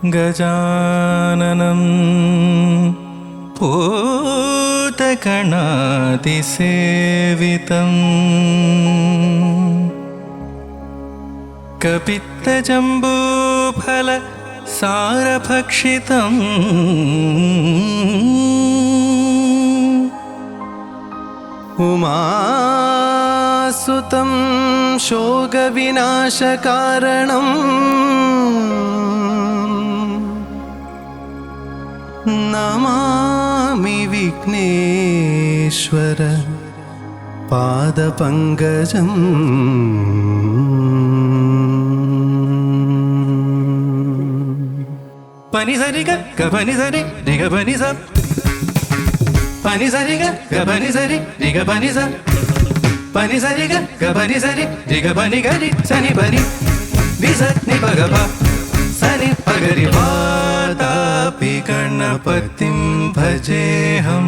ഗജാനനം ഭൂതഗണാതിസേവിതം കപിത്തജംബൂഫല സാരഭക്ഷിതം ഉമാസുതം ശോകവിനാശകാരണം നമാമി വിഘ്നേശ്വര പാദപങ്കജം. പനിസരിഗ ഗപനിസരി രിഗപനിസ പനിസരിഗ ഗപനിസരി രിഗപനിസ പനിസരിഗ ഗപനിസരി രിഗപനിഗരി സനി പനി വിസ നിപഗപ സനി പഗരി വാതാപി ഗണപതിം ഭജേഹം.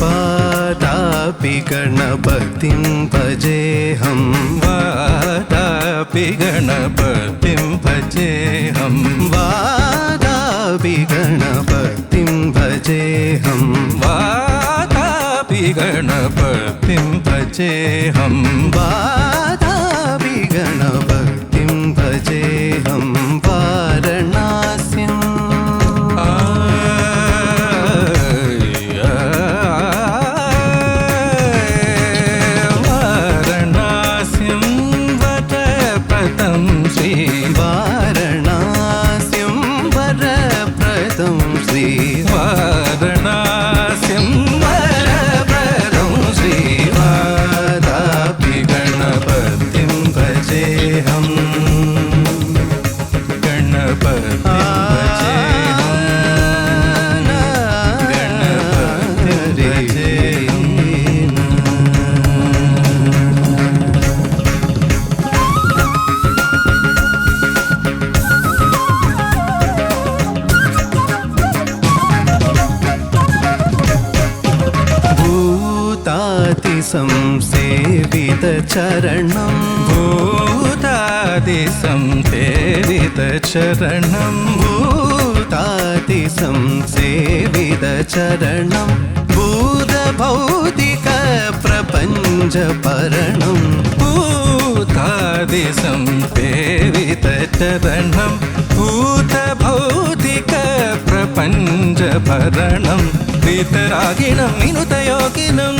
വാതാപി ഗണപതിം ഭജേഹം. വാതാപി ഗണപതിം ഭജേഹം. വാതാപി ഗണപതിം ഭജേഹം. വാതാപി ഗണപതിം ഭജേഹം. വാതാപി ഗണപതിം ഭജേഹം. വാരണാസ്യം വാരണാസ്യം വരപ്രദം ശ്രീ വാരണാസ്യം വരപ്രദം ശ്രീ വാരണാസ്യം വരപ്രദം ശ്രീ വാതാപി ഗണപതിം ഭജേഹം. ഗണപതിം ഭജേഹം. ഗണപതിം ഭജേഹം. ഭൂതാതിസംസേവിത ചരണം. ഭൂതാതിസംസേവിത ചരണം. ഭൂതാതിസംസേവിത ചരണം. ഭൂതഭൗതിക പ്രപഞ്ച പരണം. ഭൂതാതിസംസേവിത ചരണം. ഭൂതഭൗതിക പ്രപഞ്ച ഭരണം. വിതരാഗിണം വിനുതയോഗിനം.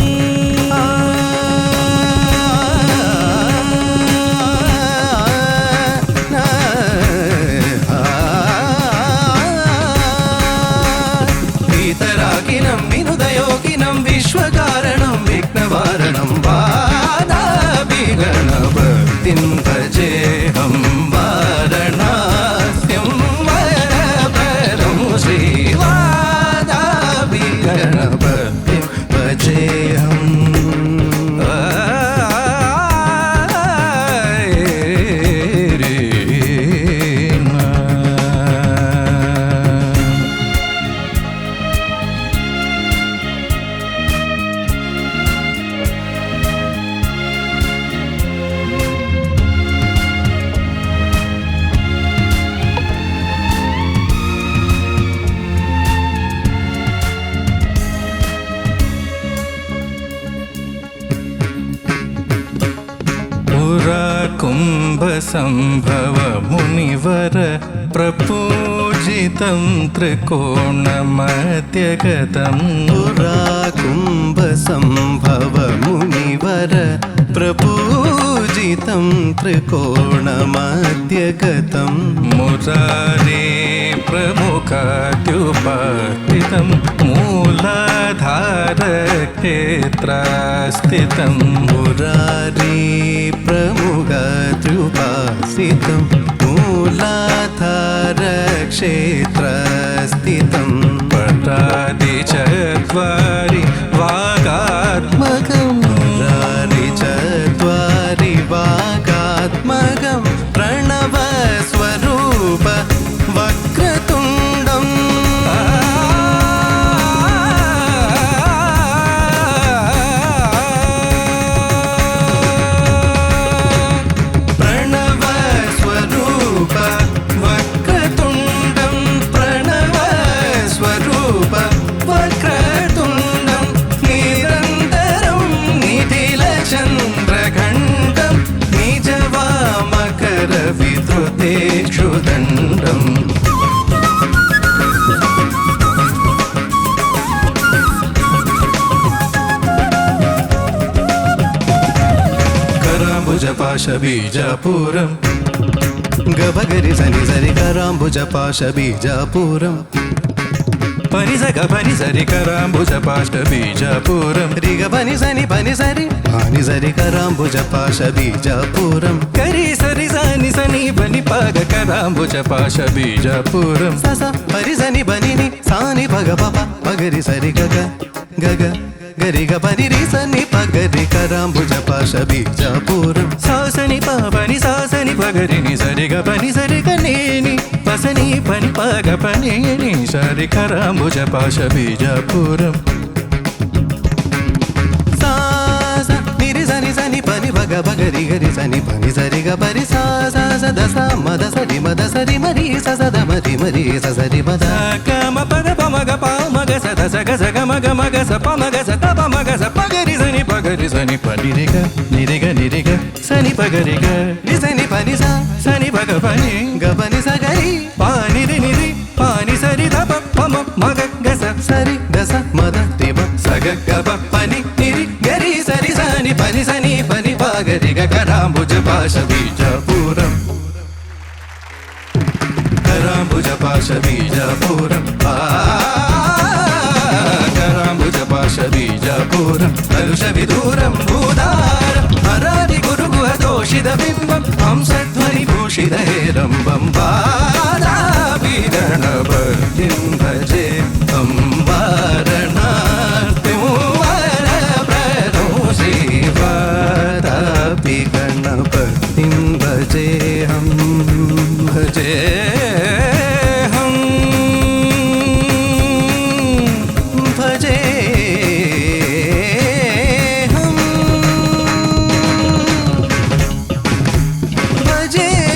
വിതരാഗിനം വിനുതയോഗിനം വിശ്വകാരണം വിഘ്നവാരണം. വാതാപി ഗണപതിം ഭജേഹം. വാരണാസ്യം വരപ്രദം ശ്രീ വാതാപി ഗണപതിം ഭജേഹം. കുംഭസംഭവ മുനിവര പ്രപൂജിതം ത്രികോണമധ്യഗതം. പുരാകുംഭസംഭവ മുനിവര പ്രപൂജിതം ത്രികോണമധ്യഗതം. മുരാരേ പ്രമുഖാദ്യുപാസ്ഥിതം മൂലാധാരക്ഷേത്രസ്ഥിതം. മുരാരി പ്രമുഖദ്രുപാസിതം മൂലാധാരക്ഷേത്രസ്ഥിതം. പടാതി ചത്വാരി വാഗാത്മകം. മുരാരി ചത്വാരി വാഗാത്മകം. പ്രണവസ്വരൂപ വക്രതുണ്ഡം. പാശ ബീജാപൂരം ഗബഗരി സനി സരി കരാംബുജ പാശ ബീജാപൂരം പനിസക പനിസരി കരാംബുജ പാശ ബീജാപൂരം രിഗ പനി സനി പാനി സരി കരാംബുജ പാശ ബീജാപൂരം കരി സരി സനി സനി പനി പാക കരാംബുജ പാശ ബീജാപൂരം സസ പരി സനി ബനിനി സാനി പഗ പപ പഗരി സരി ഗഗ ഗഗ ഗരി ഗ പനി രി സനി പഗരി കരാംബുജ പാശ ബീജാപൂരം സാസനി പനി സാസനി പഗരിനി സരി ഗ പനി സരി കനേനി പസനി പനി പാക പനേനി സരി കരാംബുജ പാശ ബീജാപൂരം സാസ നിരി സനി സനി പനി ഭഗ ഭഗരി ഗരി സനി പനി സരി ഗ പരി സാ സാ സ ദ സ മദ സരി മരി സ സ ദ മരി സ സരി മദ ഗമ പഗ പമഗ പമഗ സദ സഗ സഗ മഗ മഗ സ പമഗ സ തപ മഗ സ പഗരി സനി പനി രി ഗ സനി പഗരി ഗ രി സനി പനി സ സനി പഗ പനി ഗ പനി സ ഗരി പാനി രി പാനി സരി തപ പമ മഗ ഗ സ സരി ദ സ മദ തി ബ സഗ ഗപ പനി രി ഗരി സരി സനി പനി പഗരി ഗ കരാംബുജ പാശ ബീജാപൂരം കരാംബുജ പാശ ബീജാപൂരം കരാംബുജ പാശ ബീജാപൂരം കലുഷ വിദൂരം ഭൂതാരം ഹരാതി ഗുരുഗുഹദോഷിത ബിംബം ഹംസധ്വനി ഭൂഷിത ഹേരംബം വാരാപീരണപതിം ഭജേ അംബാരണാർത്തിം വരപ്രദോ വാരാപി ഗണപതിം ഭജേഹം ഭജേഹം ഭജേഹം ഭജേഹം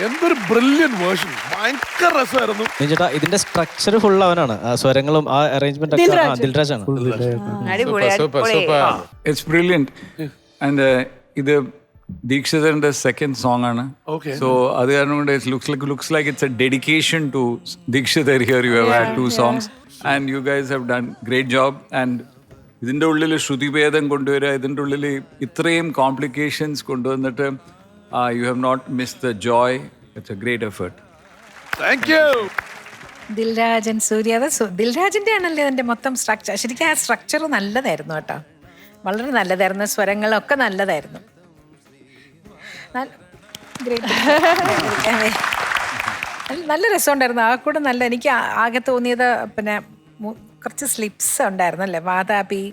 എന്തൊരു ബ്രില്യൻ വേർഷൻ, ഭയങ്കര രസമായിരുന്നു. ചേട്ടാ ഇതിന്റെ സ്ട്രക്ചർ ഫുൾ അവനാണ്, ആ സ്വരങ്ങളും ആ അറേഞ്ച്മെന്റ് ഒക്കെ ദിൽരാജാണ്. It's brilliant. And ഇത് ദീക്ഷിതന്റെ സെക്കൻഡ് സോങ് ആണ്. സോ അത് കാരണം കൊണ്ട് looks like it's a dedication to Dikshitar. Here you have had 2 songs and you guys have done great job. And ഇതിന്റെ ഉള്ളിൽ ശ്രുതിഭേദം കൊണ്ടുവരിക, ഇതിന്റെ ഉള്ളിൽ ഇത്രയും കോംപ്ലിക്കേഷൻസ് കൊണ്ടുവന്നിട്ട് you have not missed the joy. It's a great effort. Thank you. ദിൽരാജൻ സൂര്യ, അത് ദിൽരാജിന്റെ ആണല്ലേ അതിന്റെ മൊത്തം സ്ട്രക്ചർ. ശരിക്കും ആ സ്ട്രക്ചർ നല്ലതായിരുന്നു കേട്ടോ, വളരെ നല്ലതായിരുന്നു. സ്വരങ്ങളൊക്കെ നല്ലതായിരുന്നു. നല്ല രസമുണ്ടായിരുന്നു. ആ കൂടെ നല്ല, എനിക്ക് ആകെ തോന്നിയത് പിന്നെ കുറച്ച് സ്ലിപ്സ് ഉണ്ടായിരുന്നു അല്ലേ. വാതാപി,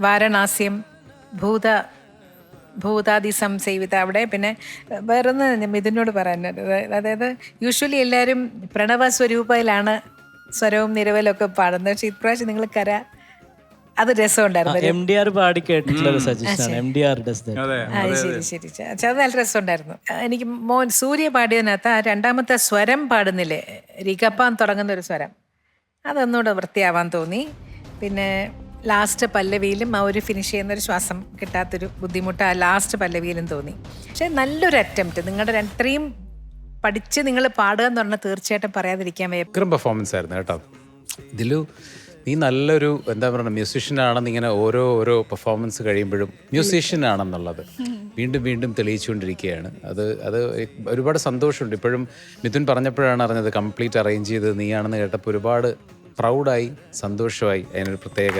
വാരണാസ്യം, ഭൂതാദി സംസേവിത അവിടെ. പിന്നെ വേറൊന്ന് ഇതിനോട് പറയാൻ, അതായത് യൂഷ്വലി എല്ലാവരും പ്രണവ സ്വരൂപയിലാണ് സ്വരവും നിരവലൊക്കെ പാടുന്നത്. പക്ഷെ ഇപ്രാവശ്യം നിങ്ങൾ അത് രസമുണ്ടായിരുന്നു. MDR പാടി കേട്ടിട്ടുള്ള ഒരു സജഷനാണ്. MDR does that. ശരി. അത് നല്ല രസമുണ്ടായിരുന്നു. എനിക്ക് സൂര്യ പാടിയതിനകത്ത് ആ രണ്ടാമത്തെ സ്വരം പാടുന്നില്ലേ, റികപ്പാൻ തുടങ്ങുന്ന ഒരു സ്വരം, അതൊന്നുകൂടെ വൃത്തിയാവാൻ തോന്നി. പിന്നെ ലാസ്റ്റ് പല്ലവിയിലും ആ ഒരു ഫിനിഷ് ചെയ്യുന്നൊരു ശ്വാസം കിട്ടാത്തൊരു ബുദ്ധിമുട്ട് ആ ലാസ്റ്റ് പല്ലവിയിലും തോന്നി. പക്ഷെ നല്ലൊരു അറ്റംപ്റ്റ്. നിങ്ങളുടെ ഇത്രയും പഠിച്ച് നിങ്ങൾ പാടുക എന്ന് പറഞ്ഞാൽ തീർച്ചയായിട്ടും പറയാതിരിക്കാൻ വയ്യ. പെർഫോമൻസ് ആയിരുന്നു കേട്ടോ. ഇതിലു നീ നല്ലൊരു എന്താ പറയുക മ്യൂസീഷ്യനാണെന്ന് ഇങ്ങനെ ഓരോ പെർഫോമൻസ് കഴിയുമ്പോഴും മ്യൂസീഷ്യനാണെന്നുള്ളത് വീണ്ടും തെളിയിച്ചുകൊണ്ടിരിക്കുകയാണ്. അത് ഒരുപാട് സന്തോഷമുണ്ട്. ഇപ്പോഴും മിഥുൻ പറഞ്ഞപ്പോഴാണ് അറിഞ്ഞത് കംപ്ലീറ്റ് അറേഞ്ച് ചെയ്ത് നീയാണെന്ന് കേട്ടപ്പോൾ ഒരുപാട് പ്രൗഡായി, സന്തോഷമായി. അതിനൊരു പ്രത്യേക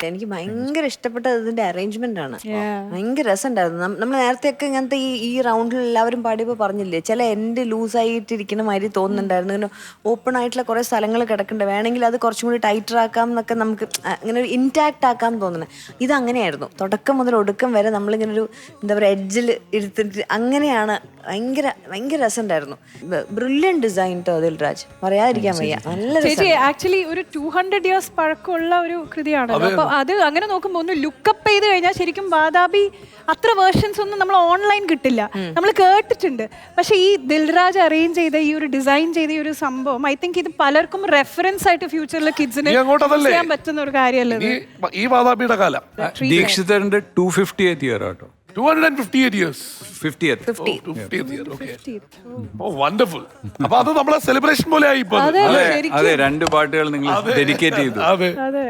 എനിക്ക് ഭയങ്കര ഇഷ്ടപ്പെട്ടത് ഇതിന്റെ അറേഞ്ച്മെന്റ് ആണ്. ഭയങ്കര രസമുണ്ടായിരുന്നു. നമ്മൾ നേരത്തെയൊക്കെ ഇങ്ങനത്തെ ഈ റൗണ്ടിൽ എല്ലാവരും പാടിയപ്പോൾ പറഞ്ഞില്ലേ, ചില എൻഡ് ലൂസായിട്ടിരിക്കുന്ന മാതിരി തോന്നുന്നുണ്ടായിരുന്നു. ഇങ്ങനെ ഓപ്പൺ ആയിട്ടുള്ള കുറെ സ്ഥലങ്ങൾ കിടക്കുന്നുണ്ട്, വേണമെങ്കിൽ അത് കുറച്ചും കൂടി ടൈറ്റർ ആക്കാം എന്നൊക്കെ, നമുക്ക് അങ്ങനെ ഒരു ഇൻടാക്ട് ആക്കാം തോന്നുന്നത്. ഇതങ്ങനെയായിരുന്നു. തുടക്കം മുതൽ ഒടുക്കം വരെ നമ്മളിങ്ങനെ ഒരു എന്താ പറയുക എഡ്ജിൽ ഇരുത്തിട്ട് അങ്ങനെയാണ്. ഭയങ്കര രസമുണ്ടായിരുന്നു. ബ്രില്യൻ ഡിസൈൻ ദിൽരാജ്, പറയാതിരിക്കാൻ വയ്യ. നല്ല ചേച്ചി ആക്ച്വലി ഒരു 200 years പഴക്കമുള്ള ഒരു കൃതിയാണല്ലോ. അപ്പൊ അത് അങ്ങനെ നോക്കുമ്പോൾ ഒന്ന് ലുക്കപ്പ് ചെയ്ത് കഴിഞ്ഞാൽ ശരിക്കും വാതാബി അത്ര വേർഷൻസ് ഒന്നും നമ്മൾ ഓൺലൈൻ കിട്ടില്ല, നമ്മൾ കേട്ടിട്ടുണ്ട്. പക്ഷെ ഈ ദിൽരാജ് അറേഞ്ച് ചെയ്ത ഈ ഒരു ഡിസൈൻ ചെയ്ത ഈ ഒരു സംഭവം, ഐ തിങ്ക് ഇത് പലർക്കും റെഫറൻസ് ആയിട്ട് ഫ്യൂച്ചറിൽ കിഡ്സിന് ചെയ്യാൻ പറ്റുന്ന ഒരു കാര്യമല്ലേ. ഈ വാതാബിയുടെ കാലം ദീക്ഷിതറിന്റെ 250th ഇയർ ആട്ടോ. 258 years. 50th. 50th year. Okay. Oh, wonderful. അപ്പൊ അത് നമ്മളെ സെലിബ്രേഷൻ പോലെ ആയി ഇപ്പൊ. അതെ അതെ ശരിക്കും അതെ 2 പാട്ടുകൾ നിങ്ങൾ ഡെഡിക്കേറ്റ് ചെയ്തു. അതെ. അതെ